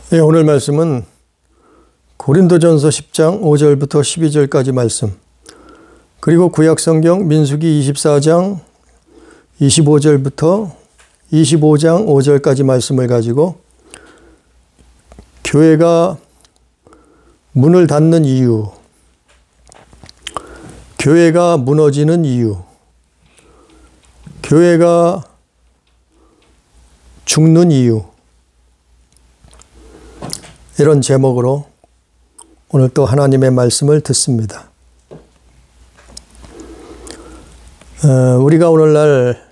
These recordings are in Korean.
네, 오늘 말씀은 고린도전서 10장 5절부터 12절까지 말씀, 그리고 구약성경 민수기 24장 25절부터 25장 5절까지 말씀을 가지고 교회가 문을 닫는 이유, 교회가 무너지는 이유, 교회가 죽는 이유, 이런 제목으로 오늘 또 하나님의 말씀을 듣습니다. 우리가 오늘날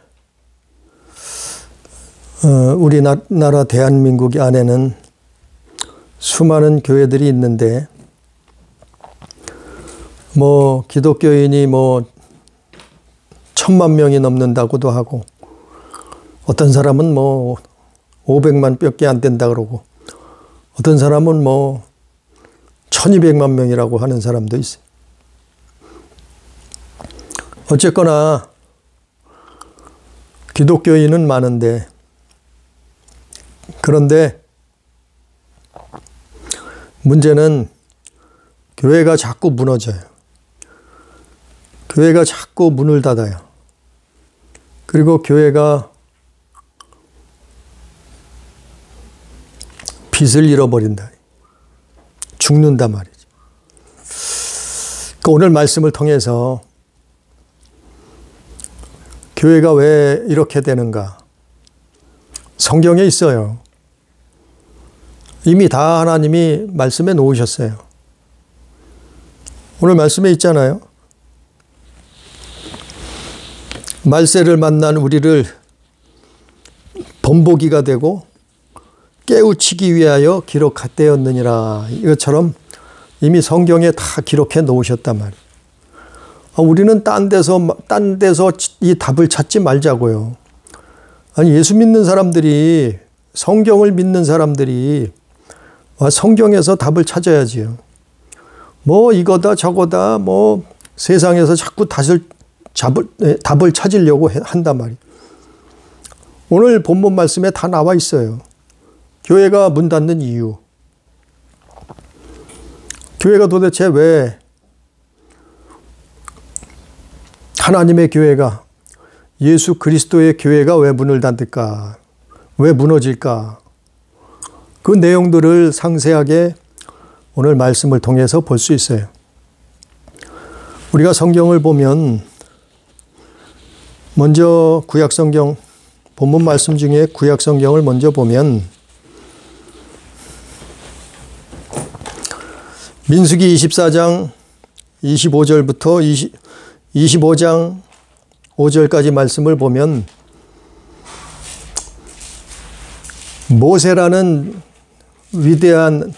우리나라 대한민국 안에는 수많은 교회들이 있는데, 기독교인이 1000만 명이 넘는다고도 하고, 어떤 사람은 500만 밖에 안 된다 그러고, 어떤 사람은 1200만 명이라고 하는 사람도 있어요. 어쨌거나 기독교인은 많은데, 그런데 문제는 교회가 자꾸 무너져요. 교회가 자꾸 문을 닫아요. 그리고 교회가 빛을 잃어버린다. 죽는단 말이죠. 오늘 말씀을 통해서 교회가 왜 이렇게 되는가? 성경에 있어요. 이미 다 하나님이 말씀해 놓으셨어요. 오늘 말씀에 있잖아요. 말세를 만난 우리를 본보기가 되고 깨우치기 위하여 기록되었느니라. 이것처럼 이미 성경에 다 기록해 놓으셨단 말이에요. 우리는 딴 데서 이 답을 찾지 말자고요. 아니, 예수 믿는 사람들이, 성경을 믿는 사람들이 성경에서 답을 찾아야지요. 이거다 저거다 세상에서 자꾸 답을 찾으려고 한단 말이에요. 오늘 본문 말씀에 다 나와 있어요. 교회가 문 닫는 이유. 교회가 도대체 왜, 하나님의 교회가, 예수 그리스도의 교회가 왜 문을 닫을까? 왜 무너질까? 그 내용들을 상세하게 오늘 말씀을 통해서 볼 수 있어요. 우리가 성경을 보면, 먼저 구약성경, 본문 말씀 중에 구약성경을 먼저 보면, 민수기 24장 25절부터 25장 5절까지 말씀을 보면, 모세라는 위대한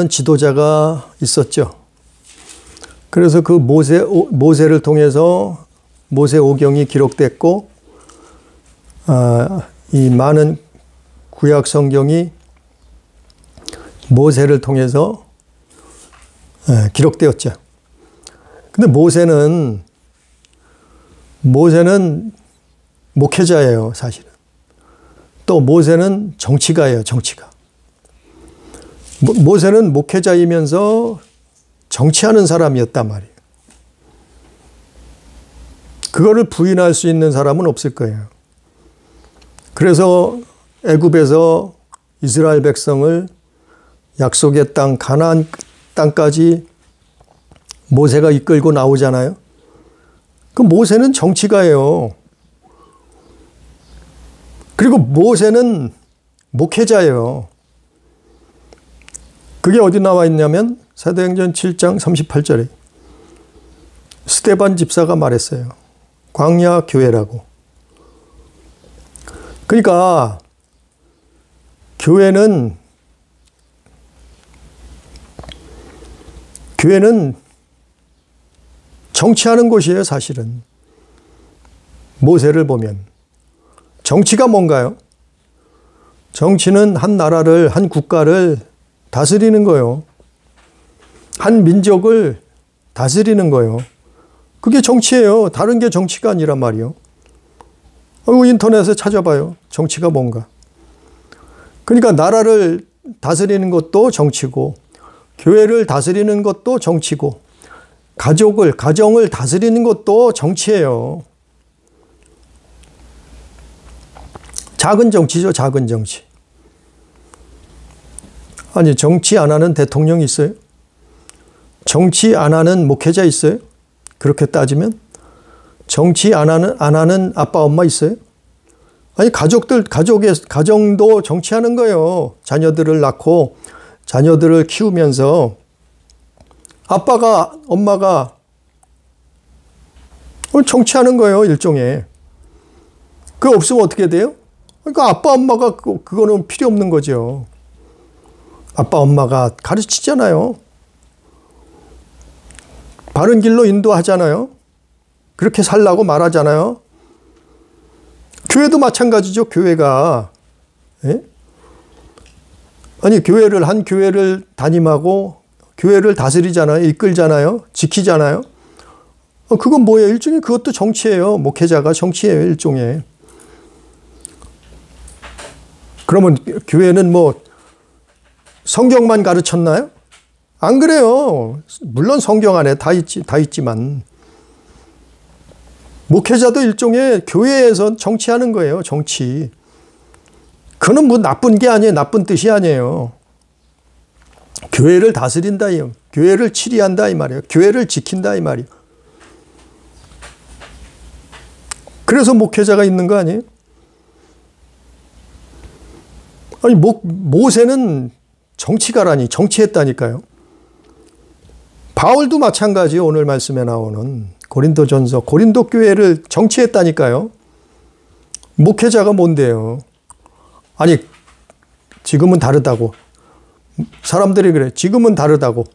지도자가 있었죠. 그래서 그 모세를 통해서 모세 오경이 기록됐고, 이 많은 구약 성경이 모세를 통해서 기록되었죠. 근데 모세는 목회자예요, 사실은. 또 모세는 정치가예요, 정치가. 모세는 목회자이면서 정치하는 사람이었단 말이에요. 그거를 부인할 수 있는 사람은 없을 거예요. 그래서 애굽에서 이스라엘 백성을 약속의 땅, 가나안 땅까지 모세가 이끌고 나오잖아요. 그 모세는 정치가예요. 그리고 모세는 목회자예요. 그게 어디 나와 있냐면 사도행전 7장 38절에 스데반 집사가 말했어요. 광야 교회라고. 그러니까 교회는 정치하는 곳이에요, 사실은. 모세를 보면. 정치가 뭔가요? 정치는 한 나라를, 한 국가를 다스리는 거예요. 한 민족을 다스리는 거예요. 그게 정치예요. 다른 게 정치가 아니란 말이에요. 인터넷에 찾아봐요. 정치가 뭔가. 그러니까 나라를 다스리는 것도 정치고, 교회를 다스리는 것도 정치고, 가정을 다스리는 것도 정치예요. 작은 정치죠, 작은 정치. 아니, 정치 안 하는 대통령 있어요? 정치 안 하는 목회자 있어요? 그렇게 따지면? 정치 안 하는 아빠, 엄마 있어요? 아니, 가정도 정치하는 거예요. 자녀들을 낳고, 자녀들을 키우면서, 아빠가, 엄마가 정치하는 거예요, 일종의. 그거 없으면 어떻게 돼요? 그러니까 아빠, 엄마가 그거는 필요 없는 거죠. 아빠, 엄마가 가르치잖아요. 바른 길로 인도하잖아요. 그렇게 살라고 말하잖아요. 교회도 마찬가지죠, 교회가. 예? 아니, 한 교회를 담임하고 교회를 다스리잖아요. 이끌잖아요. 지키잖아요. 그건 뭐예요? 일종의 그것도 정치예요. 목회자가 정치예요, 일종의. 그러면 교회는 뭐 성경만 가르쳤나요? 안 그래요. 물론 성경 안에 다 있지만 목회자도 일종의 교회에서 정치하는 거예요. 정치. 그는 뭐 나쁜 게 아니에요. 나쁜 뜻이 아니에요. 교회를 다스린다, 교회를 치리한다 이 말이에요. 교회를 지킨다 이 말이에요. 그래서 목회자가 있는 거 아니에요? 아니, 모세는 정치가라니, 정치했다니까요. 바울도 마찬가지예요. 오늘 말씀에 나오는 고린도전서, 고린도 교회를 정치했다니까요. 목회자가 뭔데요? 아니, 지금은 다르다고. 사람들이 그래. 지금은 다르다고.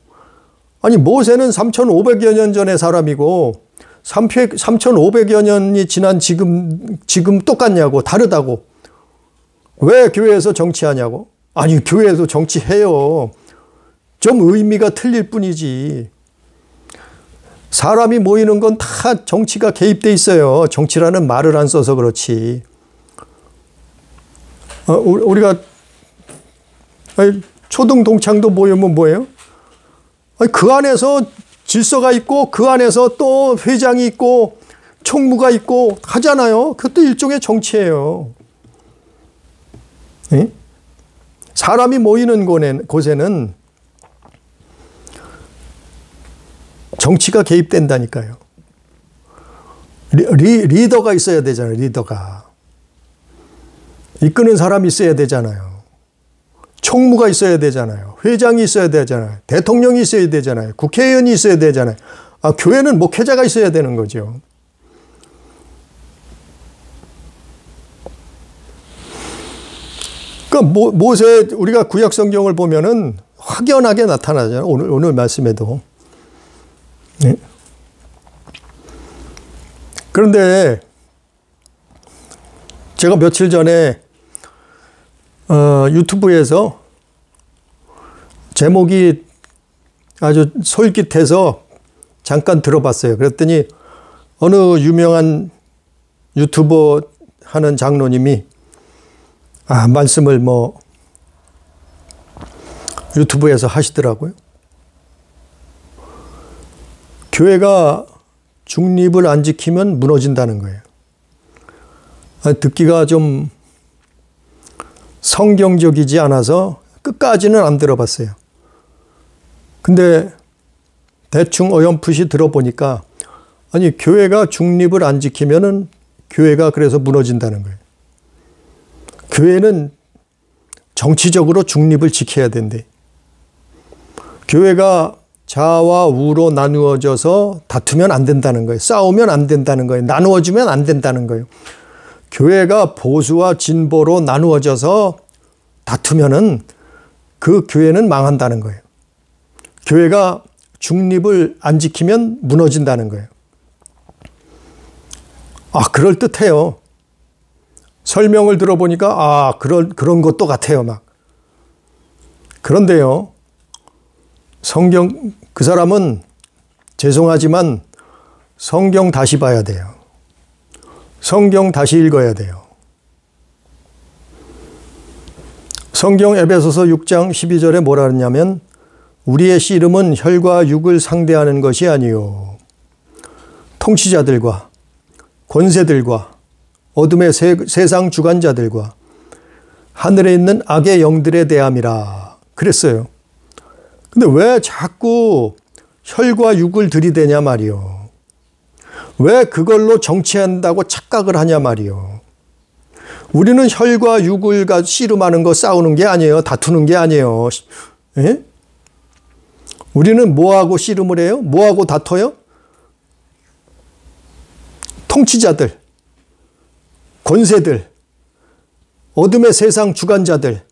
아니, 모세는 3,500여 년 전의 사람이고 3,500여 년이 지난 지금 똑같냐고. 다르다고. 왜 교회에서 정치하냐고? 아니, 교회에서 정치해요. 좀 의미가 틀릴 뿐이지. 사람이 모이는 건 다 정치가 개입돼 있어요. 정치라는 말을 안 써서 그렇지. 우리가 초등 동창도 모이면 뭐예요? 그 안에서 질서가 있고 그 안에서 또 회장이 있고 총무가 있고 하잖아요. 그것도 일종의 정치예요. 네? 사람이 모이는 곳에는 정치가 개입된다니까요. 리더가 있어야 되잖아요. 리더가. 이끄는 사람이 있어야 되잖아요. 총무가 있어야 되잖아요. 회장이 있어야 되잖아요. 대통령이 있어야 되잖아요. 국회의원이 있어야 되잖아요. 교회는 목회자가 있어야 되는 거죠. 그러니까 모세, 우리가 구약 성경을 보면은 확연하게 나타나잖아요. 오늘 말씀에도. 네. 그런데 제가 며칠 전에 유튜브에서 제목이 아주 솔깃해서 잠깐 들어봤어요. 그랬더니 어느 유명한 유튜버 하는 장로님이 말씀을 유튜브에서 하시더라고요. 교회가 중립을 안 지키면 무너진다는 거예요. 듣기가 좀 성경적이지 않아서 끝까지는 안 들어봤어요. 근데 대충 어렴풋이 들어보니까 교회가 중립을 안 지키면은 교회가 그래서 무너진다는 거예요. 교회는 정치적으로 중립을 지켜야 된대. 교회가 좌와 우로 나누어져서 다투면 안 된다는 거예요. 싸우면 안 된다는 거예요. 나누어지면 안 된다는 거예요. 교회가 보수와 진보로 나누어져서 다투면은 그 교회는 망한다는 거예요. 교회가 중립을 안 지키면 무너진다는 거예요. 그럴듯해요. 설명을 들어보니까 그런 것도 같아요, 막. 그런데요, 그 사람은 죄송하지만 성경 다시 봐야 돼요. 성경 다시 읽어야 돼요. 성경 에베소서 6장 12절에 뭐라 그러냐면 우리의 씨름은 혈과 육을 상대하는 것이 아니요 통치자들과 권세들과 어둠의 세상 주관자들과 하늘에 있는 악의 영들에 대함이라 그랬어요. 근데 왜 자꾸 혈과 육을 들이대냐 말이요. 왜 그걸로 정치한다고 착각을 하냐 말이요. 우리는 혈과 육을 씨름하는 거 싸우는 게 아니에요. 다투는 게 아니에요. 예? 우리는 뭐하고 씨름을 해요? 뭐하고 다퉈요? 통치자들, 권세들, 어둠의 세상 주관자들,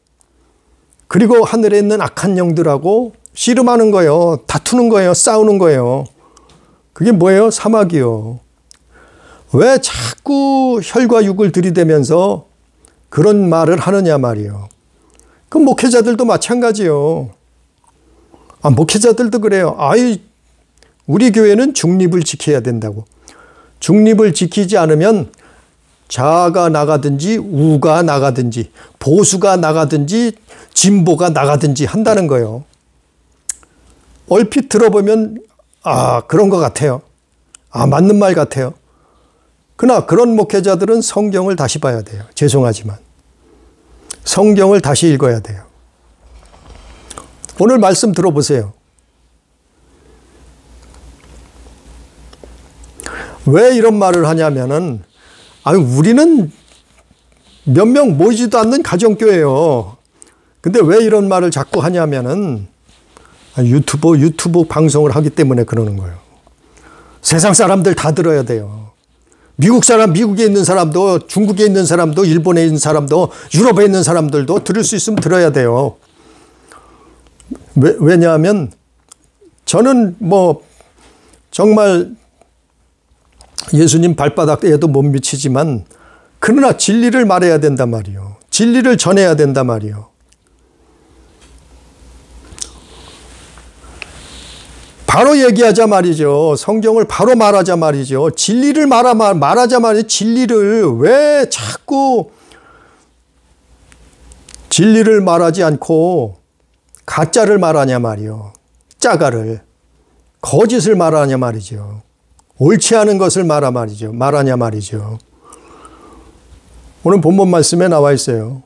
그리고 하늘에 있는 악한 영들하고 씨름하는 거예요. 다투는 거예요. 싸우는 거예요. 그게 뭐예요? 사막이요. 왜 자꾸 혈과 육을 들이대면서 그런 말을 하느냐 말이요. 그 목회자들도 마찬가지요. 목회자들도 그래요. 우리 교회는 중립을 지켜야 된다고. 중립을 지키지 않으면 좌가 나가든지 우가 나가든지 보수가 나가든지 진보가 나가든지 한다는 거예요. 얼핏 들어보면 그런 것 같아요. 맞는 말 같아요. 그러나 그런 목회자들은 성경을 다시 봐야 돼요. 죄송하지만. 성경을 다시 읽어야 돼요. 오늘 말씀 들어보세요. 왜 이런 말을 하냐면은 우리는 몇 명 모이지도 않는 가정교회예요. 근데 왜 이런 말을 자꾸 하냐면은 유튜브 방송을 하기 때문에 그러는 거예요. 세상 사람들 다 들어야 돼요. 미국 사람, 미국에 있는 사람도, 중국에 있는 사람도, 일본에 있는 사람도, 유럽에 있는 사람들도 들을 수 있으면 들어야 돼요. 왜냐하면 저는 정말 예수님 발바닥에도 못 미치지만 그러나 진리를 말해야 된단 말이요. 진리를 전해야 된단 말이요. 바로 얘기하자 말이죠. 성경을 바로 말하자 말이죠. 진리를 말하자 말이죠. 진리를 왜 자꾸 진리를 말하지 않고 가짜를 말하냐 말이요. 짜가를. 거짓을 말하냐 말이죠. 옳지 않은 것을 말하냐 말이죠. 오늘 본문 말씀에 나와 있어요.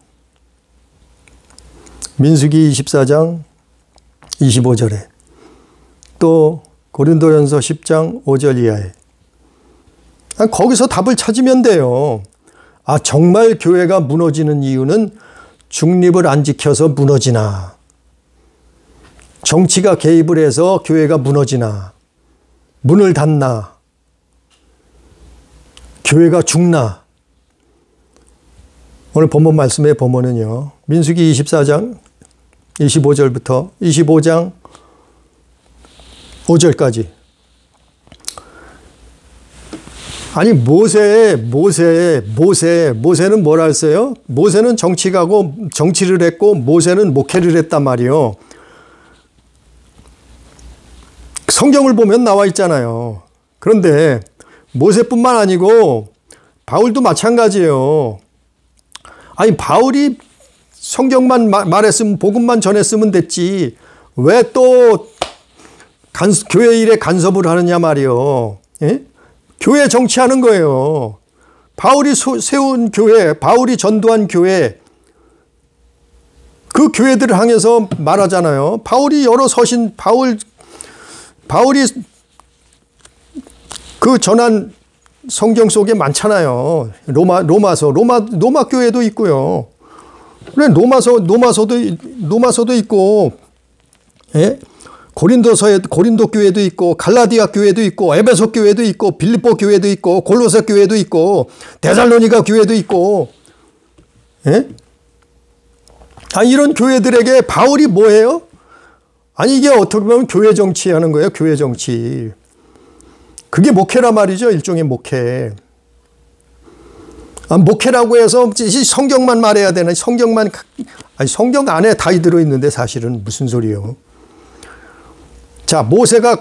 민수기 24장 25절에 또 고린도전서 10장 5절 이하에 거기서 답을 찾으면 돼요. 정말 교회가 무너지는 이유는 중립을 안 지켜서 무너지나 정치가 개입을 해서 교회가 무너지나 문을 닫나 교회가 죽나. 오늘 본문 말씀에 보면은요. 민수기 24장 25절부터 25장 5절까지. 모세는 뭐라 했어요? 모세는 정치를 했고 모세는 목회를 했단 말이요. 성경을 보면 나와 있잖아요. 그런데 모세뿐만 아니고 바울도 마찬가지예요. 바울이 성경만 말했으면 복음만 전했으면 됐지. 왜 또 교회 일에 간섭을 하느냐 말이요. 예? 교회 정치하는 거예요. 바울이 세운 교회, 바울이 전도한 교회, 그 교회들을 향해서 말하잖아요. 바울이 여러 서신, 바울이 그 전한 성경 속에 많잖아요. 로마 교회도 있고요. 그래, 로마서도 있고, 예? 고린도 교회도 있고, 갈라디아 교회도 있고, 에베소 교회도 있고, 빌립보 교회도 있고, 골로새 교회도 있고, 데살로니가 교회도 있고, 예? 이런 교회들에게 바울이 뭐예요? 이게 어떻게 보면 교회 정치하는 거예요. 교회 정치. 그게 목회란 말이죠. 일종의 목회. 목회라고 해서 성경만 말해야 되나? 성경 안에 다 들어있는데 사실은 무슨 소리예요? 자, 모세가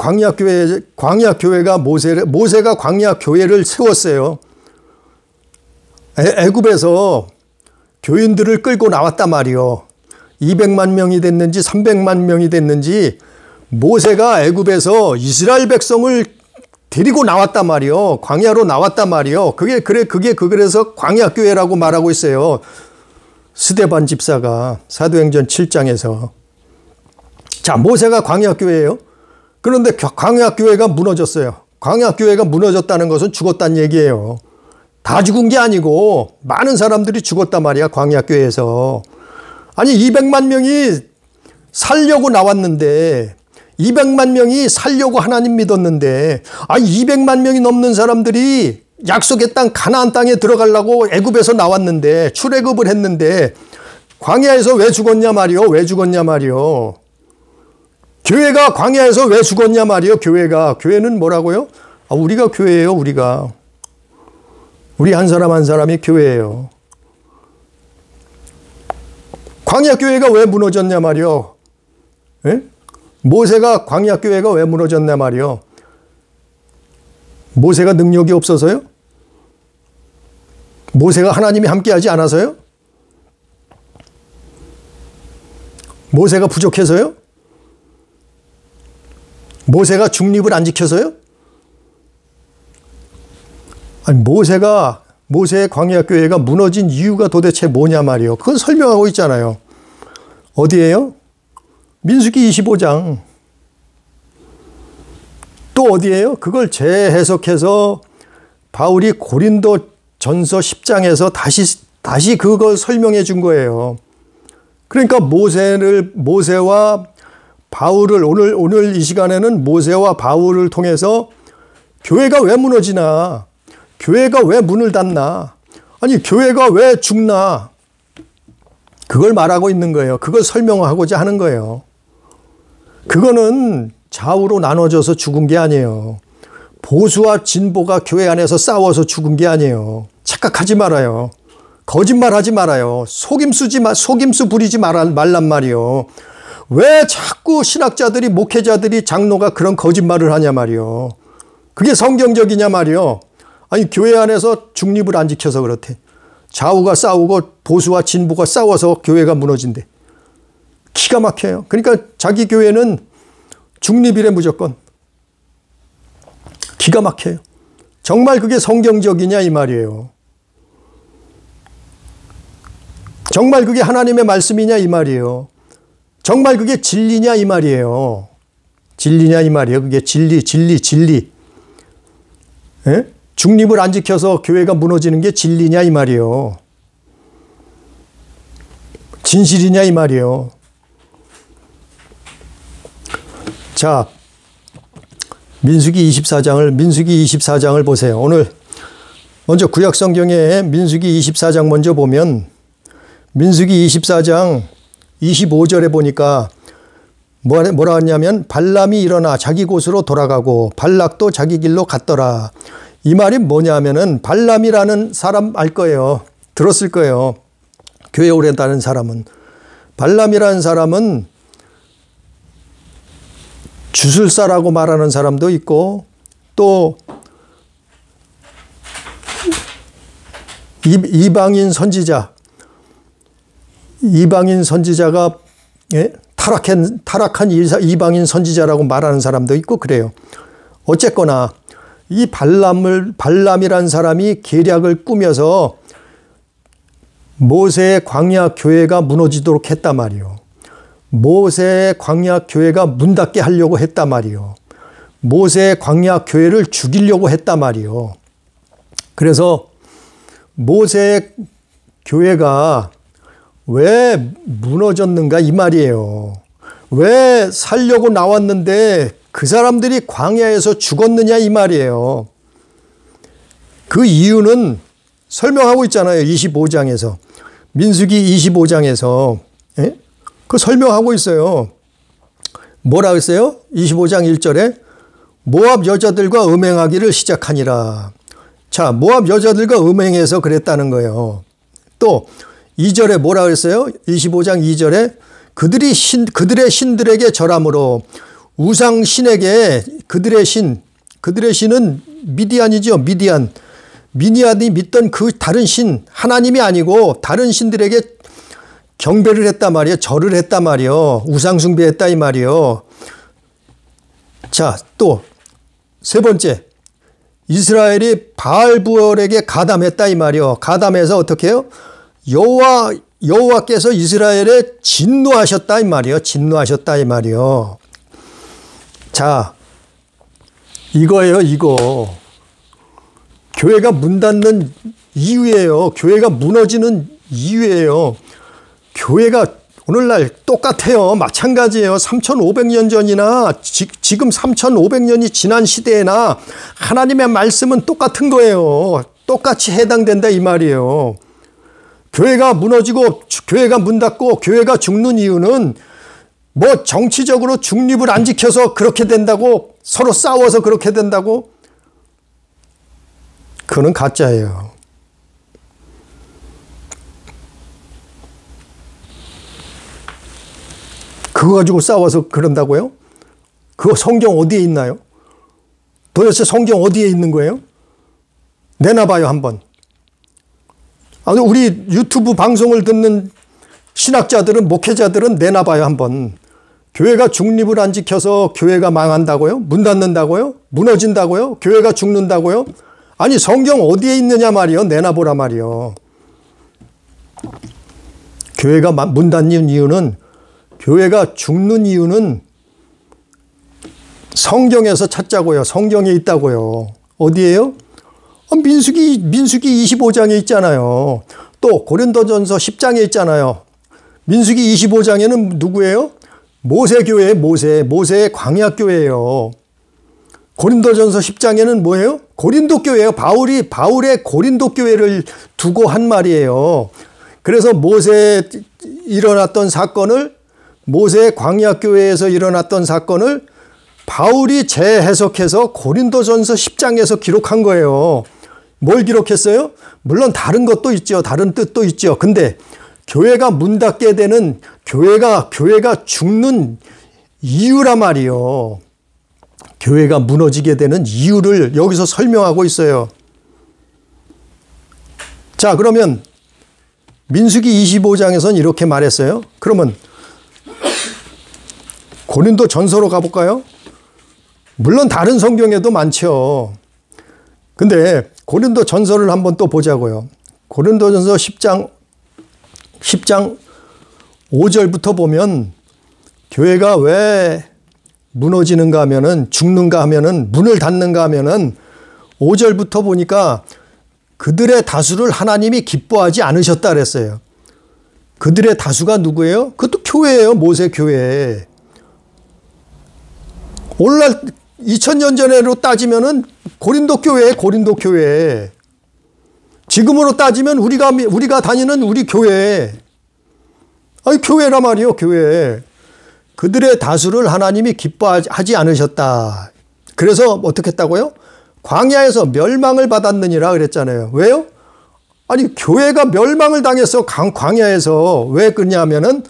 모세가 광야 교회를 세웠어요. 애굽에서 교인들을 끌고 나왔단 말이요. 200만 명이 됐는지 300만 명이 됐는지 모세가 애굽에서 이스라엘 백성을 데리고 나왔단 말이요. 광야로 나왔단 말이요. 그래서 광야교회라고 말하고 있어요. 스데반 집사가 사도행전 7장에서. 자, 모세가 광야교회예요. 그런데 광야교회가 무너졌어요. 광야교회가 무너졌다는 것은 죽었다는 얘기예요. 다 죽은 게 아니고 많은 사람들이 죽었단 말이야, 광야교회에서. 아니, 200만 명이 살려고 나왔는데, 200만 명이 살려고 하나님 믿었는데, 아니 200만 명이 넘는 사람들이 약속의 땅 가나안 땅에 들어가려고 애굽에서 나왔는데, 출애굽을 했는데 광야에서 왜 죽었냐 말이요. 왜 죽었냐 말이요. 교회가 광야에서 왜 죽었냐 말이요. 교회는 뭐라고요? 우리가 교회예요. 우리 한 사람 한 사람이 교회예요. 광야교회가 왜 무너졌냐 말이요. 예? 모세가 광야교회가 왜 무너졌냐 말이요. 모세가 능력이 없어서요? 모세가 하나님이 함께하지 않아서요? 모세가 부족해서요? 모세가 중립을 안 지켜서요? 아니, 모세의 광야교회가 무너진 이유가 도대체 뭐냐 말이요. 그건 설명하고 있잖아요. 어디예요? 민수기 25장. 또 어디예요? 그걸 재해석해서 바울이 고린도 전서 10장에서 다시 그걸 설명해 준 거예요. 그러니까 모세와 바울을 오늘 이 시간에는 모세와 바울을 통해서 교회가 왜 무너지나? 교회가 왜 문을 닫나? 아니, 교회가 왜 죽나? 그걸 말하고 있는 거예요. 그걸 설명하고자 하는 거예요. 그거는 좌우로 나눠져서 죽은 게 아니에요. 보수와 진보가 교회 안에서 싸워서 죽은 게 아니에요. 착각하지 말아요. 거짓말하지 말아요. 속임수 부리지 말란 말이요. 왜 자꾸 신학자들이, 목회자들이, 장로가 그런 거짓말을 하냐 말이요. 그게 성경적이냐 말이요. 아니, 교회 안에서 중립을 안 지켜서 그렇대. 좌우가 싸우고 보수와 진보가 싸워서 교회가 무너진대. 기가 막혀요. 그러니까 자기 교회는 중립이래, 무조건. 기가 막혀요. 정말 그게 성경적이냐 이 말이에요. 정말 그게 하나님의 말씀이냐 이 말이에요. 정말 그게 진리냐 이 말이에요. 진리냐 이 말이에요. 그게 진리. 예? 중립을 안 지켜서 교회가 무너지는 게 진리냐 이 말이에요. 진실이냐 이 말이에요. 자, 민수기 24장을 보세요. 오늘 먼저 구약 성경에 민수기 24장 먼저 보면 민수기 24장 25절에 보니까 뭐라 했냐면 발람이 일어나 자기 곳으로 돌아가고 발락도 자기 길로 갔더라. 이 말이 뭐냐면은 발람이라는 사람 알 거예요. 들었을 거예요. 교회 오래 다닌 사람은. 발람이라는 사람은 주술사라고 말하는 사람도 있고 또 이방인 선지자가 예? 타락한 이방인 선지자라고 말하는 사람도 있고 그래요. 어쨌거나 이 발람이라는 사람이 계략을 꾸며서 모세의 광야 교회가 무너지도록 했단 말이요. 모세의 광야 교회가 문 닫게 하려고 했단 말이요. 모세의 광야 교회를 죽이려고 했단 말이요. 그래서 모세의 교회가 왜 무너졌는가 이 말이에요. 왜 살려고 나왔는데 그 사람들이 광야에서 죽었느냐 이 말이에요. 그 이유는 설명하고 있잖아요. 25장에서. 민수기 25장에서. 예? 그 설명하고 있어요. 뭐라 했어요? 25장 1절에 모압 여자들과 음행하기를 시작하니라. 자, 모압 여자들과 음행해서 그랬다는 거예요. 또 2절에 뭐라 그랬어요? 25장 2절에 그들의 신들에게 절함으로 우상 신에게 그들의 신은 미디안이죠. 미디안이 믿던 그 다른 신, 하나님이 아니고 다른 신들에게 경배를 했단 말이에요. 절을 했단 말이에요. 우상숭배했다 이 말이에요. 자, 또 세 번째, 이스라엘이 바알부얼에게 가담했다 이 말이에요. 가담해서 어떻게 해요? 여호와께서 이스라엘에 진노하셨다 이 말이에요. 진노하셨다 이 말이에요. 자, 이거예요. 이거 교회가 문 닫는 이유예요. 교회가 무너지는 이유예요. 교회가 오늘날 똑같아요. 마찬가지예요. 3,500년 전이나 지금 3,500년이 지난 시대에나 하나님의 말씀은 똑같은 거예요. 똑같이 해당된다 이 말이에요. 교회가 무너지고 교회가 문 닫고 교회가 죽는 이유는 뭐 정치적으로 중립을 안 지켜서 그렇게 된다고, 서로 싸워서 그렇게 된다고? 그거는 가짜예요. 그거 가지고 싸워서 그런다고요? 그거 성경 어디에 있나요? 도대체 성경 어디에 있는 거예요? 내놔봐요 한번. 우리 유튜브 방송을 듣는 신학자들은, 목회자들은 내놔봐요 한번. 교회가 중립을 안 지켜서 교회가 망한다고요? 문 닫는다고요? 무너진다고요? 교회가 죽는다고요? 아니 성경 어디에 있느냐 말이요. 내놔보라 말이요. 교회가 문 닫는 이유는, 교회가 죽는 이유는 성경에서 찾자고요. 성경에 있다고요. 어디에요? 민수기 25장에 있잖아요. 또 고린도전서 10장에 있잖아요. 민수기 25장에는 누구예요? 모세교회예요. 모세의 광야교회예요. 고린도전서 10장에는 뭐예요? 고린도교회예요. 바울의 고린도교회를 두고 한 말이에요. 그래서 모세에 일어났던 사건을, 모세의 광야교회에서 일어났던 사건을 바울이 재해석해서 고린도전서 10장에서 기록한 거예요. 뭘 기록했어요? 물론 다른 것도 있죠. 다른 뜻도 있죠. 근데 교회가 문 닫게 되는, 교회가 죽는 이유란 말이요. 교회가 무너지게 되는 이유를 여기서 설명하고 있어요. 자, 그러면 민수기 25장에서는 이렇게 말했어요. 그러면 고린도 전서로 가볼까요? 물론 다른 성경에도 많죠. 근데 고린도 전서를 한번 또 보자고요. 고린도 전서 10장 5절부터 보면 교회가 왜 무너지는가 하면은, 죽는가 하면은, 문을 닫는가 하면은 5절부터 보니까 그들의 다수를 하나님이 기뻐하지 않으셨다 그랬어요. 그들의 다수가 누구예요? 그것도 교회예요. 모세 교회. 오늘날 2000년 전으로 따지면은 고린도 교회, 고린도 교회. 지금으로 따지면 우리가 다니는 우리 교회. 아니, 교회란 말이요, 교회. 그들의 다수를 하나님이 기뻐하지 않으셨다. 그래서 어떻게 했다고요? 광야에서 멸망을 받았느니라 그랬잖아요. 왜요? 아니, 교회가 멸망을 당해서 광야에서. 왜 그러냐면은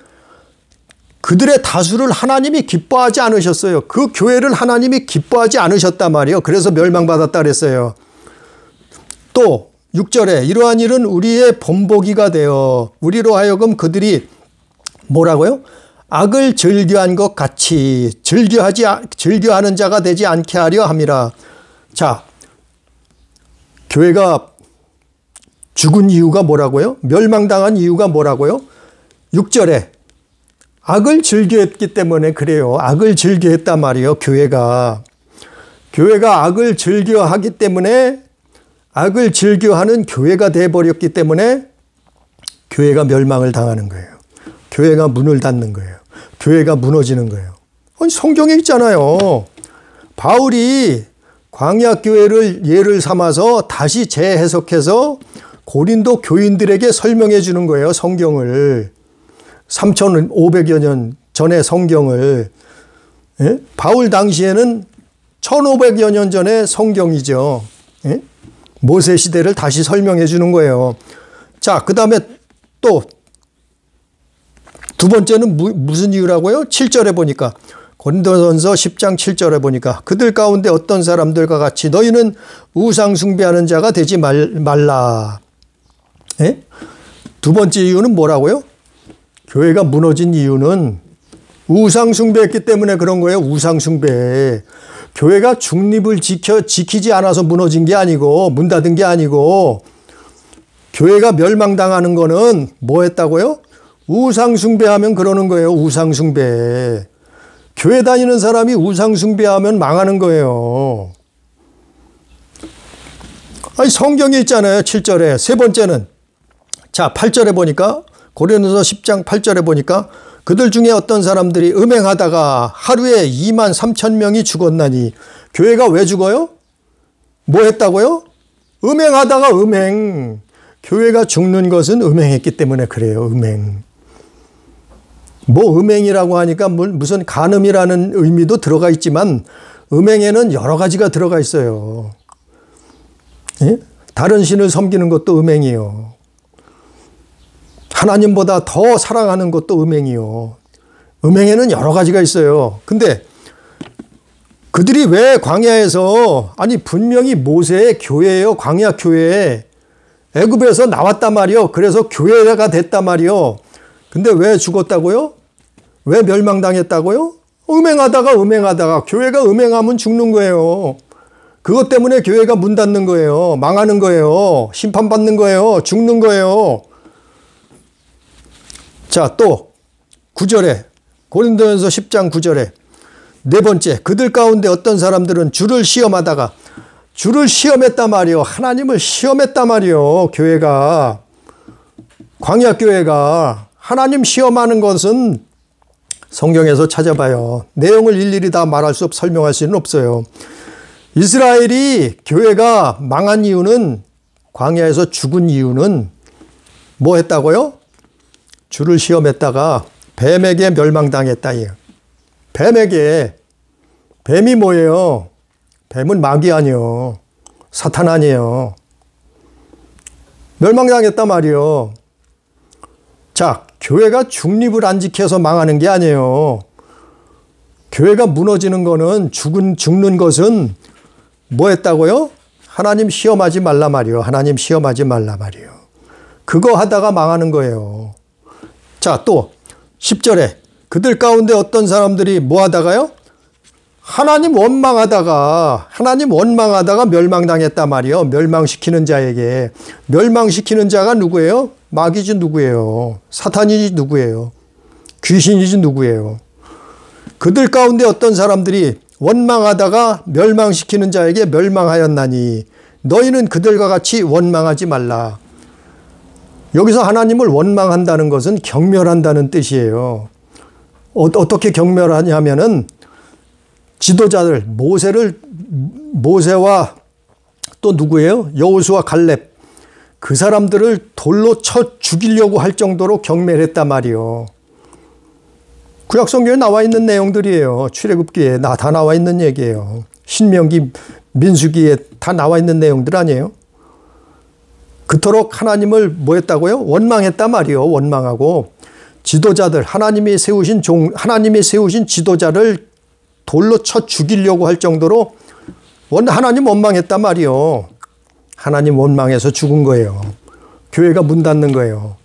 그들의 다수를 하나님이 기뻐하지 않으셨어요. 그 교회를 하나님이 기뻐하지 않으셨단 말이에요. 그래서 멸망받았다 그랬어요. 또 6절에 이러한 일은 우리의 본보기가 되어 우리로 하여금 그들이 뭐라고요? 악을 즐겨한 것 같이 즐겨하는 자가 되지 않게 하려 함이라. 자, 교회가 죽은 이유가 뭐라고요? 멸망당한 이유가 뭐라고요? 6절에 악을 즐겨했기 때문에 그래요. 악을 즐겨했단 말이에요. 교회가 악을 즐겨하기 때문에, 악을 즐겨하는 교회가 돼버렸기 때문에 교회가 멸망을 당하는 거예요. 교회가 문을 닫는 거예요. 교회가 무너지는 거예요. 아니, 성경에 있잖아요. 바울이 광야교회를 예를 삼아서 다시 재해석해서 고린도 교인들에게 설명해 주는 거예요. 성경을. 3,500여 년 전의 성경을. 예? 바울 당시에는 1,500여 년 전의 성경이죠. 예? 모세 시대를 다시 설명해 주는 거예요. 자, 그 다음에 또 두 번째는 무슨 이유라고요? 7절에 보니까, 고린도전서 10장 7절에 보니까 그들 가운데 어떤 사람들과 같이 너희는 우상 숭배하는 자가 되지 말라. 예? 두 번째 이유는 뭐라고요? 교회가 무너진 이유는 우상숭배했기 때문에 그런 거예요. 우상숭배. 교회가 중립을 지키지 않아서 무너진 게 아니고 문 닫은 게 아니고 교회가 멸망당하는 거는 뭐 했다고요? 우상숭배하면 그러는 거예요. 우상숭배. 교회 다니는 사람이 우상숭배하면 망하는 거예요. 아니 성경에 있잖아요. 7절에. 세 번째는 자 8절에 보니까 고린도서 10장 8절에 보니까 그들 중에 어떤 사람들이 음행하다가 하루에 2만 3천 명이 죽었나니 교회가 왜 죽어요? 뭐 했다고요? 음행하다가 음행. 교회가 죽는 것은 음행했기 때문에 그래요. 음행. 뭐 음행이라고 하니까 무슨 간음이라는 의미도 들어가 있지만 음행에는 여러 가지가 들어가 있어요. 예? 다른 신을 섬기는 것도 음행이요. 하나님보다 더 사랑하는 것도 음행이요. 음행에는 여러 가지가 있어요. 근데 그들이 왜 광야에서 아니 분명히 모세의 교회예요. 광야 교회. 애굽에서 나왔단 말이요. 그래서 교회가 됐단 말이요. 근데 왜 죽었다고요? 왜 멸망당했다고요? 음행하다가 교회가 음행하면 죽는 거예요. 그것 때문에 교회가 문 닫는 거예요. 망하는 거예요. 심판받는 거예요. 죽는 거예요. 자, 또 9절에 고린도전서 10장 9절에 네 번째 그들 가운데 어떤 사람들은 주를 시험하다가 주를 시험했단 말이요. 하나님을 시험했단 말이요. 교회가 광야 교회가 하나님 시험하는 것은 성경에서 찾아봐요. 내용을 일일이 다 말할 수 설명할 수는 없어요. 이스라엘이 교회가 망한 이유는 광야에서 죽은 이유는 뭐 했다고요? 주를 시험했다가 뱀에게 멸망당했다. 뱀에게. 뱀이 뭐예요? 뱀은 마귀 아니요. 사탄 아니에요. 멸망당했단 말이요. 자, 교회가 중립을 안 지켜서 망하는 게 아니에요. 교회가 무너지는 거는 죽는 것은 뭐 했다고요? 하나님 시험하지 말라 말이요. 하나님 시험하지 말라 말이요. 그거 하다가 망하는 거예요. 자, 또 10절에 그들 가운데 어떤 사람들이 뭐 하다가요? 하나님 원망하다가 멸망당했단 말이요. 멸망시키는 자에게. 멸망시키는 자가 누구예요? 마귀지 누구예요? 사탄이지 누구예요? 귀신이지 누구예요? 그들 가운데 어떤 사람들이 원망하다가 멸망시키는 자에게 멸망하였나니 너희는 그들과 같이 원망하지 말라. 여기서 하나님을 원망한다는 것은 경멸한다는 뜻이에요. 어떻게 경멸하냐면은 지도자들 모세와 또 누구예요? 여호수아 갈렙 그 사람들을 돌로 쳐 죽이려고 할 정도로 경멸했단 말이요. 구약성경에 나와 있는 내용들이에요. 출애굽기에 다 나와 있는 얘기예요. 신명기 민수기에 다 나와 있는 내용들 아니에요. 그토록 하나님을 뭐 했다고요? 원망했단 말이요. 원망하고 지도자들 하나님이 세우신 지도자를 돌로 쳐 죽이려고 할 정도로 하나님 원망했단 말이요. 하나님 원망해서 죽은 거예요. 교회가 문 닫는 거예요.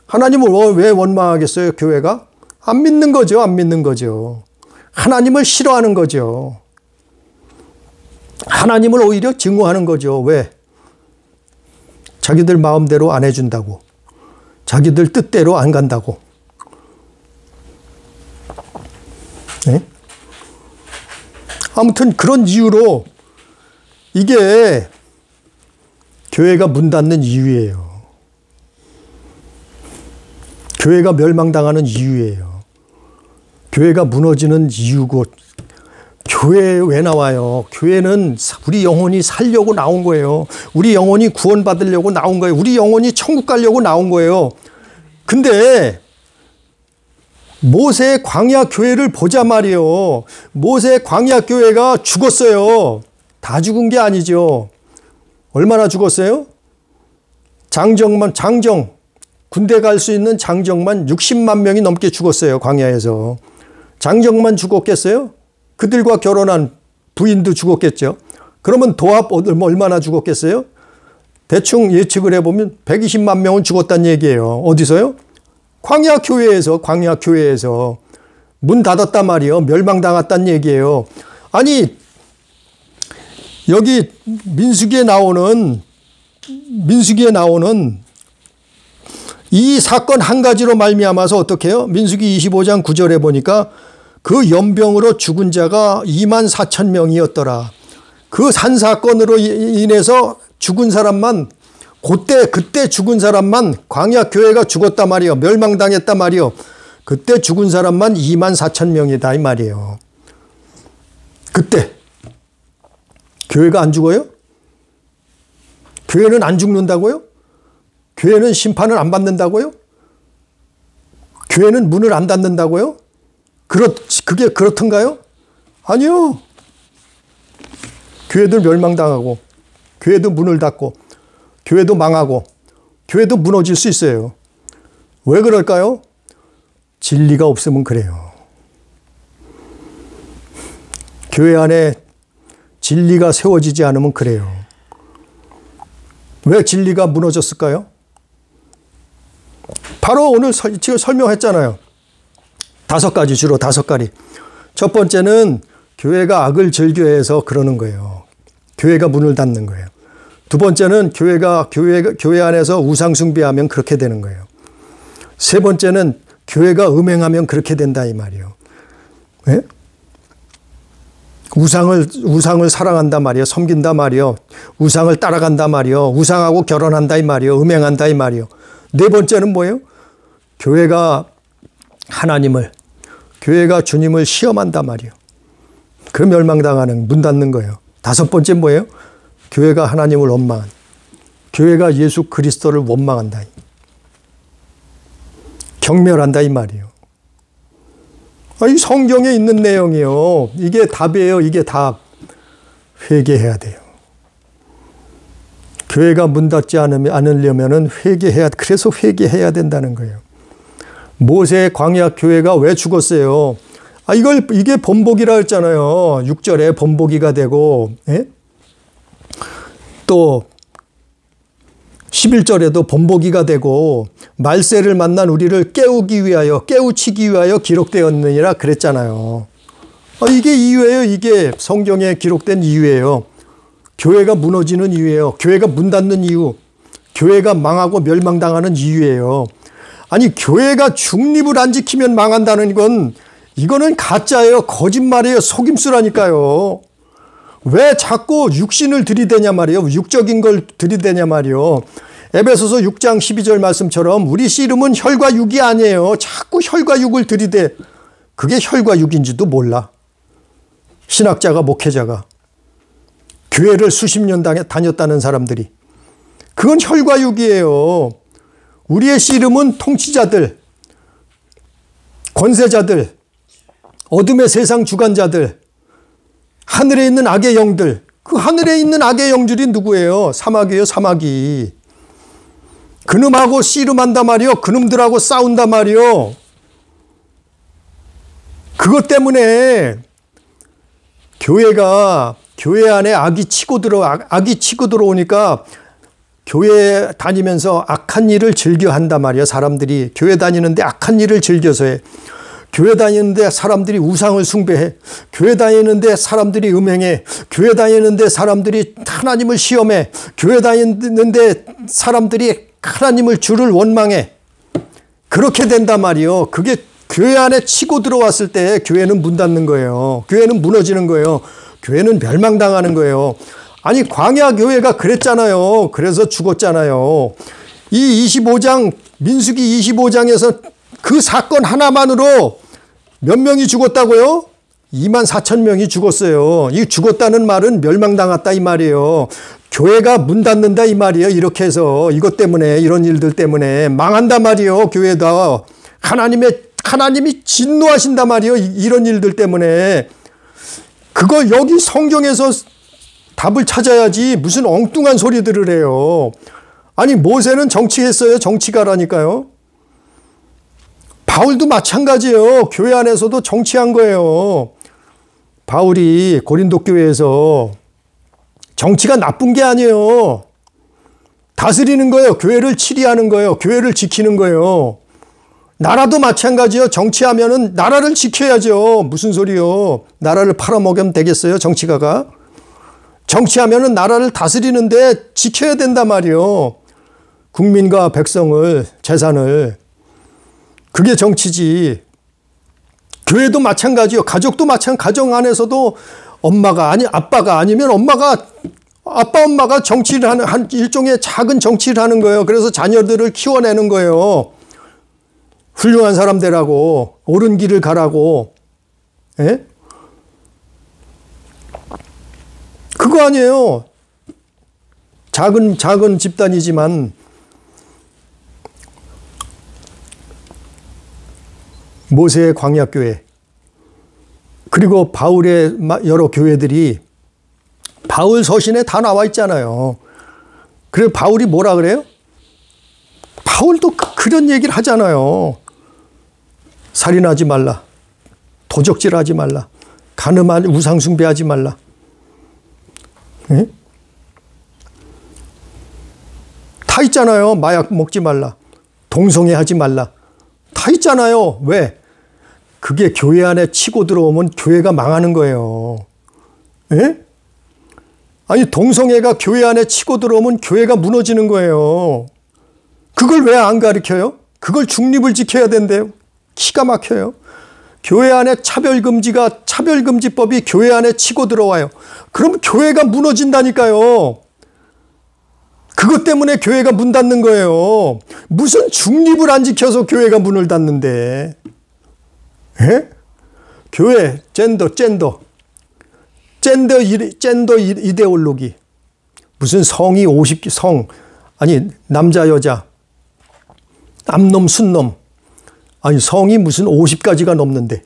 하나님을 왜 원망하겠어요? 교회가? 안 믿는 거죠. 안 믿는 거죠. 하나님을 싫어하는 거죠. 하나님을 오히려 증오하는 거죠. 왜? 자기들 마음대로 안 해준다고. 자기들 뜻대로 안 간다고. 네? 아무튼 그런 이유로 이게 교회가 문 닫는 이유예요. 교회가 멸망당하는 이유예요. 교회가 무너지는 이유고 교회에 왜 나와요? 교회는 우리 영혼이 살려고 나온 거예요. 우리 영혼이 구원받으려고 나온 거예요. 우리 영혼이 천국 가려고 나온 거예요. 근데 모세의 광야 교회를 보자 말이에요. 모세의 광야 교회가 죽었어요. 다 죽은 게 아니죠. 얼마나 죽었어요? 군대 갈 수 있는 장정만 60만 명이 넘게 죽었어요. 광야에서. 장정만 죽었겠어요? 그들과 결혼한 부인도 죽었겠죠. 그러면 도합 얼마나 죽었겠어요? 대충 예측을 해보면 120만 명은 죽었다는 얘기예요. 어디서요? 광야교회에서 문 닫았단 말이에요. 멸망당했단 얘기예요. 아니, 여기 민수기에 나오는 이 사건 한 가지로 말미암아서 어떻게 해요? 민수기 25장 9절에 보니까 그 연병으로 죽은 자가 24,000명이었더라. 그 산 사건으로 인해서 죽은 사람만, 그때 죽은 사람만, 광야교회가 죽었단 말이에요. 멸망당했단 말이에요. 그때 죽은 사람만 24,000명이다 이 말이에요. 그때 교회가 안 죽어요? 교회는 안 죽는다고요? 교회는 심판을 안 받는다고요? 교회는 문을 안 닫는다고요? 그게 그렇던가요? 아니요. 교회도 멸망당하고, 교회도 문을 닫고, 교회도 망하고, 교회도 무너질 수 있어요. 왜 그럴까요? 진리가 없으면 그래요. 교회 안에 진리가 세워지지 않으면 그래요. 왜 진리가 무너졌을까요? 바로 오늘 지금 설명했잖아요. 주로 5가지. 첫 번째는 교회가 악을 즐겨해서 그러는 거예요. 교회가 문을 닫는 거예요. 두 번째는 교회 안에서 우상숭배하면 그렇게 되는 거예요. 세 번째는 교회가 음행하면 그렇게 된다 이 말이에요. 네? 우상을 사랑한다 말이에요. 섬긴다 말이에요. 우상을 따라간다 말이에요. 우상하고 결혼한다 이 말이에요. 음행한다 이 말이에요. 네 번째는 뭐예요? 교회가 주님을 시험한다 말이에요. 그 멸망당하는, 문 닫는 거예요. 5번째 뭐예요? 교회가 하나님을 원망한, 교회가 예수 그리스도를 원망한다. 경멸한다 이 말이에요. 이 성경에 있는 내용이요. 이게 답이에요. 이게 답. 회개해야 돼요. 교회가 문 닫지 않으려면 그래서 회개해야 된다는 거예요. 모세의 광야 교회가 왜 죽었어요? 이게 본보기라 했잖아요. 6절에 본보기가 되고, 예? 또 11절에도 본보기가 되고, 말세를 만난 우리를 깨우치기 위하여 기록되었느니라 그랬잖아요. 이게 이유예요. 이게 성경에 기록된 이유예요. 교회가 무너지는 이유예요. 교회가 문 닫는 이유. 교회가 망하고 멸망당하는 이유예요. 아니, 교회가 중립을 안 지키면 망한다는 이거는 가짜예요. 거짓말이에요. 속임수라니까요. 왜 자꾸 육신을 들이대냐 말이에요. 육적인 걸 들이대냐 말이에요. 에베소서 6장 12절 말씀처럼 우리 씨름은 혈과 육이 아니에요. 자꾸 혈과 육을 들이대. 그게 혈과 육인지도 몰라. 신학자가, 목회자가. 교회를 수십 년 다녔다는 사람들이. 그건 혈과 육이에요. 우리의 씨름은 통치자들, 권세자들, 어둠의 세상 주관자들, 하늘에 있는 악의 영들. 그 하늘에 있는 악의 영들이 누구예요? 사마귀예요, 사마귀. 그놈하고 씨름한단 말이요. 그놈들하고 싸운단 말이요. 그것 때문에 교회 안에 악이 치고 들어오니까 교회 다니면서 악한 일을 즐겨 한단 말이에요. 사람들이 교회 다니는데 악한 일을 즐겨서 해. 교회 다니는데 사람들이 우상을 숭배해. 교회 다니는데 사람들이 음행해. 교회 다니는데 사람들이 하나님을 시험해. 교회 다니는데 사람들이 하나님을 주를 원망해. 그렇게 된단 말이에요. 그게 교회 안에 치고 들어왔을 때 교회는 문 닫는 거예요. 교회는 무너지는 거예요. 교회는 멸망당하는 거예요. 아니, 광야교회가 그랬잖아요. 그래서 죽었잖아요. 이 25장, 민수기 25장에서 그 사건 하나만으로 몇 명이 죽었다고요? 24,000명이 죽었어요. 이 죽었다는 말은 멸망당했다 이 말이에요. 교회가 문 닫는다 이 말이에요. 이렇게 해서 이것 때문에, 이런 일들 때문에 망한단 말이에요. 교회가. 하나님이 진노하신단 말이에요. 이런 일들 때문에. 그걸 여기 성경에서 답을 찾아야지 무슨 엉뚱한 소리들을 해요. 아니, 모세는 정치했어요. 정치가라니까요. 바울도 마찬가지예요. 교회 안에서도 정치한 거예요. 바울이 고린도 교회에서 정치가 나쁜 게 나라도 마찬가지요. 정치하면은 나라를 지켜야죠. 무슨 소리요. 나라를 팔아먹으면 되겠어요. 정치가가. 정치하면은 나라를 다스리는데 지켜야 된단 말이요. 국민과 백성을, 재산을. 그게 정치지. 교회도 마찬가지요. 가족도 가정 안에서도 엄마가 아빠가 아니면 엄마가 정치를 하는, 일종의 작은 정치를 하는 거예요. 그래서 자녀들을 키워내는 거예요. 훌륭한 사람 되라고, 옳은 길을 가라고. 예? 그거 아니에요. 작은 집단이지만 모세의 광야교회 그리고 바울의 여러 교회들이 바울 서신에 다 나와 있잖아요. 그래서 바울이 뭐라 그래요? 바울도 그런 얘기를 하잖아요. 살인하지 말라. 도적질하지 말라. 간음하지 우상숭배하지 말라. 예? 다 있잖아요. 마약 먹지 말라. 동성애하지 말라. 다 있잖아요. 왜? 그게 교회 안에 치고 들어오면 교회가 망하는 거예요. 예? 아니 동성애가 교회 안에 치고 들어오면 교회가 무너지는 거예요. 그걸 왜 안 가르쳐요? 그걸 중립을 지켜야 된대요. 기가 막혀요. 교회 안에 차별금지법이 교회 안에 치고 들어와요. 그럼 교회가 무너진다니까요. 그것 때문에 교회가 문 닫는 거예요. 무슨 중립을 안 지켜서 교회가 문을 닫는데. 예? 교회 젠더 이데올로기. 무슨 성이 50개 아니 남자 여자 남놈 순놈 아니 성이 무슨 50가지가 넘는데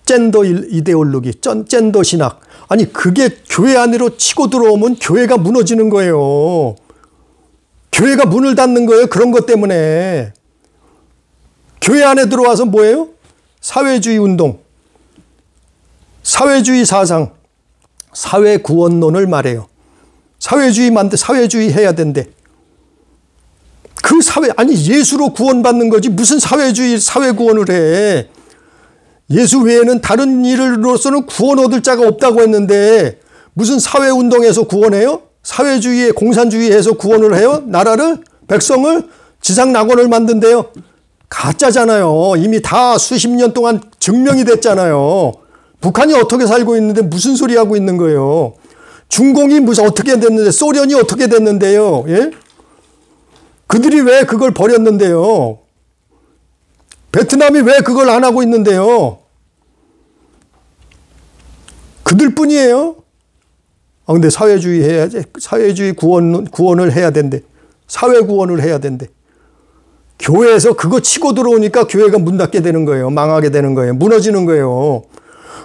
젠더 이데올로기 젠더 신학 아니 그게 교회 안으로 치고 들어오면 교회가 무너지는 거예요. 교회가 문을 닫는 거예요. 그런 것 때문에. 교회 안에 들어와서 뭐예요? 사회주의 운동, 사회주의 사상, 사회구원론을 말해요. 사회주의 해야 된대. 그 아니 예수로 구원받는 거지 무슨 사회구원을 해. 예수 외에는 다른 일로서는 구원 얻을 자가 없다고 했는데 무슨 사회운동에서 구원해요? 사회주의에 공산주의에서 구원을 해요? 나라를? 백성을? 지상낙원을 만든대요? 가짜잖아요. 이미 다 수십 년 동안 증명이 됐잖아요. 북한이 어떻게 살고 있는데 무슨 소리 하고 있는 거예요. 중공이 어떻게 됐는데 소련이 어떻게 됐는데요. 예? 그들이 왜 그걸 버렸는데요. 베트남이 왜 그걸 안 하고 있는데요. 그들뿐이에요. 근데 사회주의 구원을 해야 된대. 사회구원을 해야 된대. 교회에서 그거 치고 들어오니까 교회가 문 닫게 되는 거예요. 망하게 되는 거예요. 무너지는 거예요.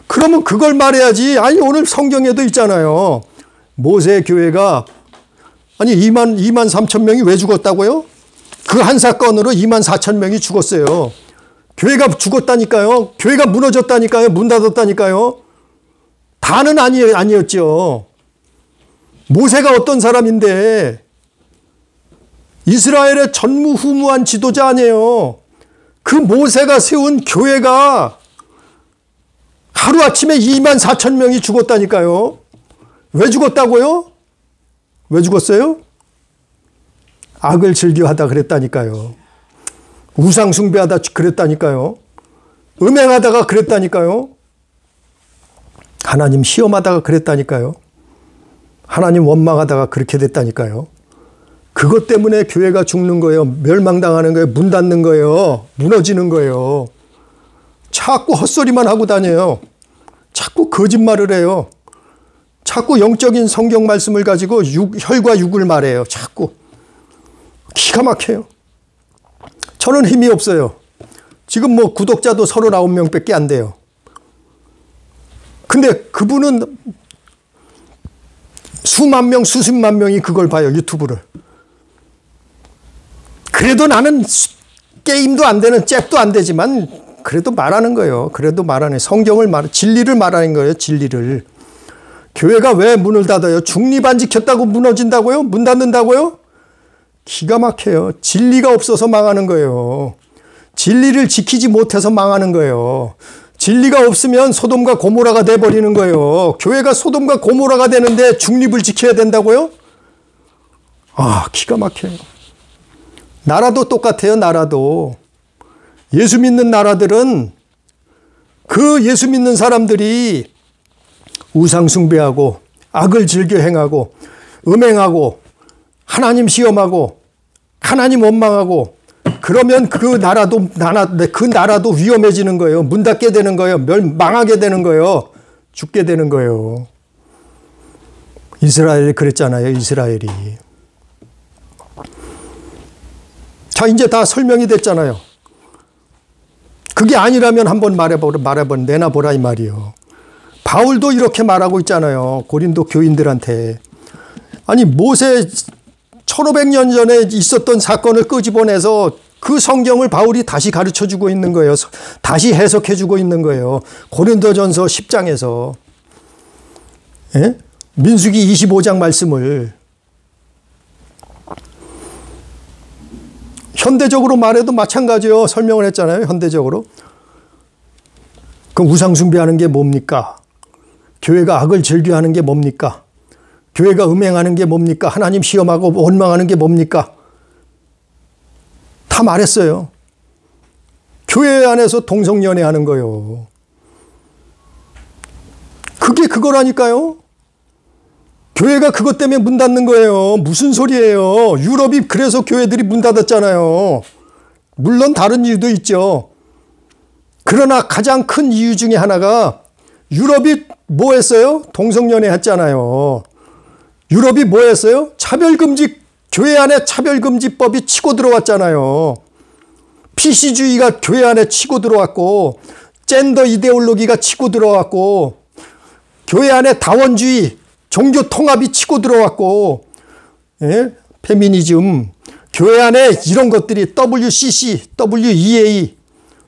그러면 그걸 말해야지. 아니 오늘 성경에도 있잖아요. 모세 교회가 아니 2만 3천 명이 왜 죽었다고요? 그 한 사건으로 2만 4천 명이 죽었어요. 교회가 죽었다니까요. 교회가 무너졌다니까요. 문 닫았다니까요. 다는 아니었죠. 모세가 어떤 사람인데 이스라엘의 전무후무한 지도자 아니에요. 그 모세가 세운 교회가 하루아침에 2만 4천 명이 죽었다니까요. 왜 죽었다고요? 왜 죽었어요? 악을 즐겨하다 그랬다니까요. 우상숭배하다 그랬다니까요. 음행하다가 그랬다니까요. 하나님 시험하다가 그랬다니까요. 하나님 원망하다가 그렇게 됐다니까요. 그것 때문에 교회가 죽는 거예요. 멸망당하는 거예요. 문 닫는 거예요. 무너지는 거예요. 자꾸 헛소리만 하고 다녀요. 자꾸 거짓말을 해요. 자꾸 영적인 성경 말씀을 가지고 혈과 육을 말해요. 자꾸. 기가 막혀요. 저는 힘이 없어요. 지금 구독자도 39명밖에 안 돼요. 근데 그분은 수만 명, 수십만 명이 그걸 봐요. 유튜브를. 그래도 나는 게임도 안 되는 잽도 안 되지만 그래도 말하는 거예요. 그래도 말하는 진리를 말하는 거예요. 진리를. 교회가 왜 문을 닫아요? 중립 안 지켰다고 무너진다고요? 문 닫는다고요? 기가 막혀요. 진리가 없어서 망하는 거예요. 진리를 지키지 못해서 망하는 거예요. 진리가 없으면 소돔과 고모라가 돼버리는 거예요. 교회가 소돔과 고모라가 되는데 중립을 지켜야 된다고요? 아, 기가 막혀요. 나라도 똑같아요. 나라도. 예수 믿는 나라들은 그 예수 믿는 사람들이 우상 숭배하고 악을 즐겨 행하고 음행하고 하나님 시험하고 하나님 원망하고 그러면 그 나라도 위험해지는 거예요. 문 닫게 되는 거예요. 망하게 되는 거예요. 죽게 되는 거예요. 이스라엘이 그랬잖아요. 이스라엘이. 자, 이제 다 설명이 됐잖아요. 그게 아니라면 한번 내놔보라 이 말이요. 바울도 이렇게 말하고 있잖아요. 고린도 교인들한테. 아니, 모세 1500년 전에 있었던 사건을 끄집어내서 그 성경을 바울이 다시 가르쳐주고 있는 거예요. 다시 해석해주고 있는 거예요. 고린도전서 10장에서. 예? 민수기 25장 말씀을. 현대적으로 말해도 마찬가지요. 설명을 했잖아요. 현대적으로. 그럼 우상 숭배하는 게 뭡니까? 교회가 악을 즐겨하는 게 뭡니까? 교회가 음행하는 게 뭡니까? 하나님 시험하고 원망하는 게 뭡니까? 다 말했어요. 교회 안에서 동성연애하는 거요. 그게 그거라니까요. 교회가 그것 때문에 문 닫는 거예요. 무슨 소리예요. 유럽이 그래서 교회들이 문 닫았잖아요. 물론 다른 이유도 있죠. 그러나 가장 큰 이유 중에 하나가 유럽이 뭐 했어요? 동성연애 했잖아요. 유럽이 뭐 했어요? 교회 안에 차별금지법이 치고 들어왔잖아요. PC주의가 교회 안에 치고 들어왔고, 젠더 이데올로기가 치고 들어왔고, 교회 안에 다원주의, 종교 통합이 치고 들어왔고, 예? 페미니즘, 교회 안에 이런 것들이 WCC, WEA,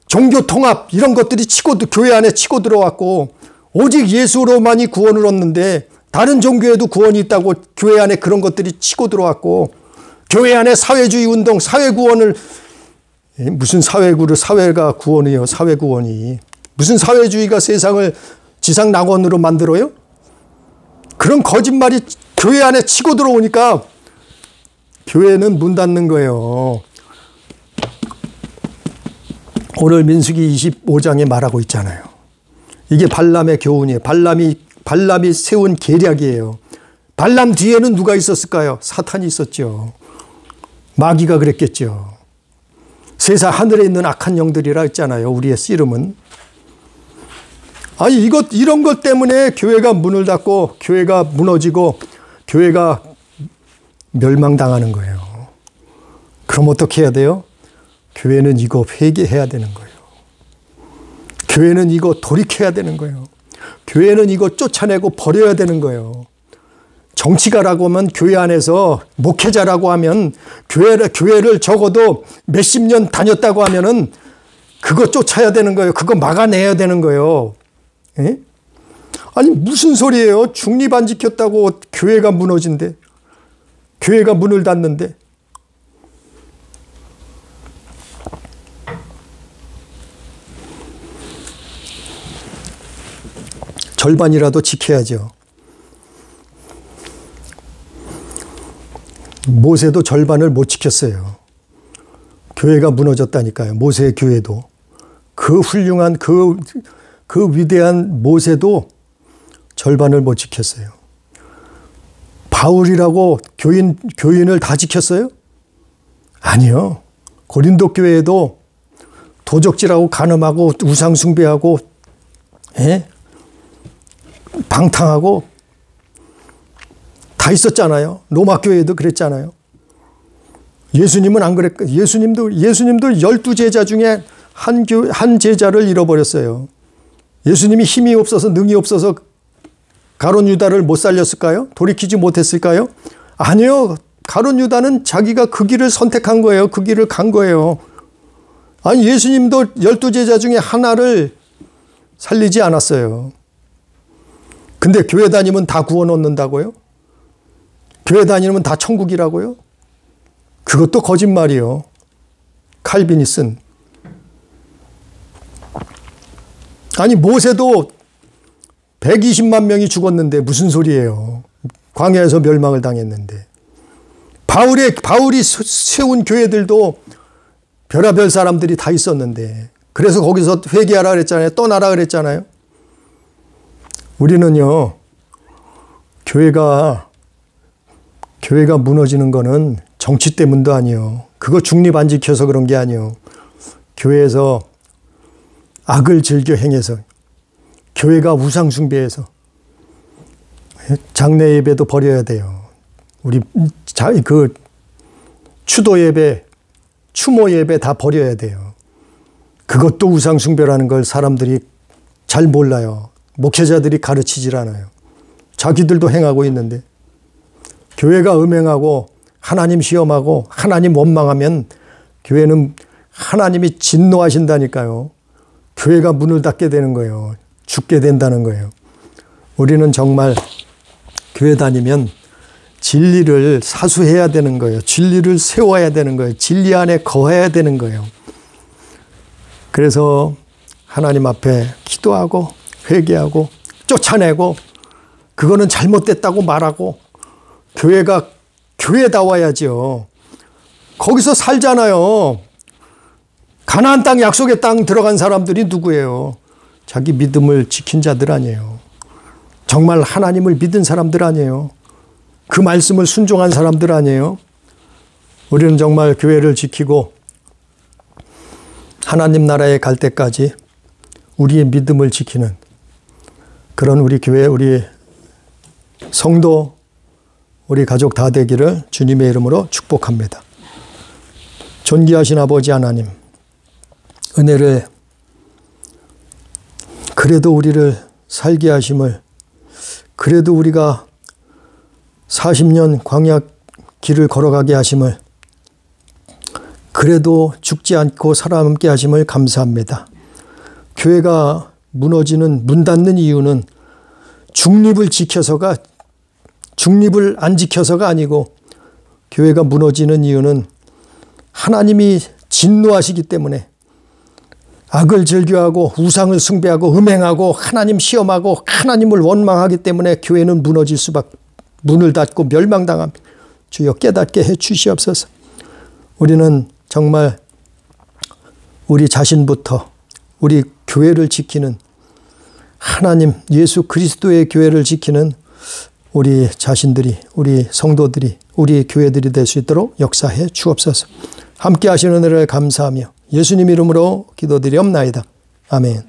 종교 통합 이런 것들이 교회 안에 치고 들어왔고, 오직 예수로만이 구원을 얻는데 다른 종교에도 구원이 있다고 교회 안에 그런 것들이 치고 들어왔고, 교회 안에 사회주의 운동, 사회구원을, 무슨 사회가 구원이에요. 사회구원이. 무슨 사회주의가 세상을 지상낙원으로 만들어요? 그런 거짓말이 교회 안에 치고 들어오니까 교회는 문 닫는 거예요. 오늘 민수기 25장에 말하고 있잖아요. 이게 발람의 교훈이에요. 발람이 세운 계략이에요. 발람 뒤에는 누가 있었을까요? 사탄이 있었죠. 마귀가 그랬겠죠. 세상 하늘에 있는 악한 영들이라 했잖아요. 우리의 씨름은. 아니, 이런 것 때문에 교회가 문을 닫고, 교회가 무너지고, 교회가 멸망당하는 거예요. 그럼 어떻게 해야 돼요? 교회는 이거 회개해야 되는 거예요. 교회는 이거 돌이켜야 되는 거예요. 교회는 이거 쫓아내고 버려야 되는 거예요. 정치가라고 하면 교회 안에서 목회자라고 하면 교회를 적어도 몇십 년 다녔다고 하면은 그거 쫓아야 되는 거예요. 그거 막아내야 되는 거예요. 예? 아니, 무슨 소리예요? 중립 안 지켰다고 교회가 무너진대. 교회가 문을 닫는데. 절반이라도 지켜야죠. 모세도 절반을 못 지켰어요. 교회가 무너졌다니까요. 모세의 교회도. 그 훌륭한 그 위대한 모세도 절반을 못 지켰어요. 바울이라고 교인을 다 지켰어요? 아니요. 고린도 교회에도 도적질하고 간음하고 우상 숭배하고, 예? 방탕하고 다 있었잖아요. 로마 교회도 그랬잖아요. 예수님은 안 그랬고, 예수님도 12제자 중에 한 제자를 잃어버렸어요. 예수님이 힘이 없어서, 능이 없어서 가룟 유다를 못 살렸을까요? 돌이키지 못했을까요? 아니요. 가룟 유다는 자기가 그 길을 선택한 거예요. 그 길을 간 거예요. 아니, 예수님도 12제자 중에 하나를 살리지 않았어요. 근데 교회 다니면 다 구원 얻는다고요? 교회 다니면 다 천국이라고요? 그것도 거짓말이요. 칼빈이 쓴. 아니 모세도 120만 명이 죽었는데 무슨 소리예요. 광야에서 멸망을 당했는데. 바울이 세운 교회들도 별의별 사람들이 다 있었는데, 그래서 거기서 회개하라 그랬잖아요. 떠나라 그랬잖아요. 우리는요, 교회가 무너지는 거는 정치 때문도 아니에요. 그거 중립 안 지켜서 그런 게 아니에요. 교회에서 악을 즐겨 행해서, 교회가 우상 숭배해서 장례 예배도 버려야 돼요. 우리 추도 예배, 추모 예배 다 버려야 돼요. 그것도 우상 숭배라는 걸 사람들이 잘 몰라요. 목회자들이 가르치질 않아요. 자기들도 행하고 있는데, 교회가 음행하고 하나님 시험하고 하나님 원망하면 교회는 하나님이 진노하신다니까요. 교회가 문을 닫게 되는 거예요. 죽게 된다는 거예요. 우리는 정말 교회 다니면 진리를 사수해야 되는 거예요. 진리를 세워야 되는 거예요. 진리 안에 거해야 되는 거예요. 그래서 하나님 앞에 기도하고 회개하고 쫓아내고, 그거는 잘못됐다고 말하고, 교회가 교회다워야죠. 거기서 살잖아요. 가나안 땅, 약속의 땅 들어간 사람들이 누구예요? 자기 믿음을 지킨 자들 아니에요. 정말 하나님을 믿은 사람들 아니에요. 그 말씀을 순종한 사람들 아니에요. 우리는 정말 교회를 지키고 하나님 나라에 갈 때까지 우리의 믿음을 지키는 그런 우리 교회, 우리 성도, 우리 가족 다 되기를 주님의 이름으로 축복합니다. 존귀하신 아버지 하나님, 은혜를, 그래도 우리를 살게 하심을, 그래도 우리가 40년 광야 길을 걸어가게 하심을, 그래도 죽지 않고 살아남게 하심을 감사합니다. 교회가 무너지는, 문 닫는 이유는 중립을 안 지켜서가 아니고, 교회가 무너지는 이유는 하나님이 진노하시기 때문에, 악을 즐겨하고 우상을 숭배하고 음행하고 하나님 시험하고 하나님을 원망하기 때문에 교회는 무너질 수밖에, 문을 닫고 멸망당합니다. 주여 깨닫게 해 주시옵소서. 우리는 정말 우리 자신부터 우리 교회를 지키는, 하나님 예수 그리스도의 교회를 지키는 우리 자신들이, 우리 성도들이, 우리 교회들이 될 수 있도록 역사해 주옵소서. 함께 하시는 은혜를 감사하며 예수님 이름으로 기도드리옵나이다. 아멘.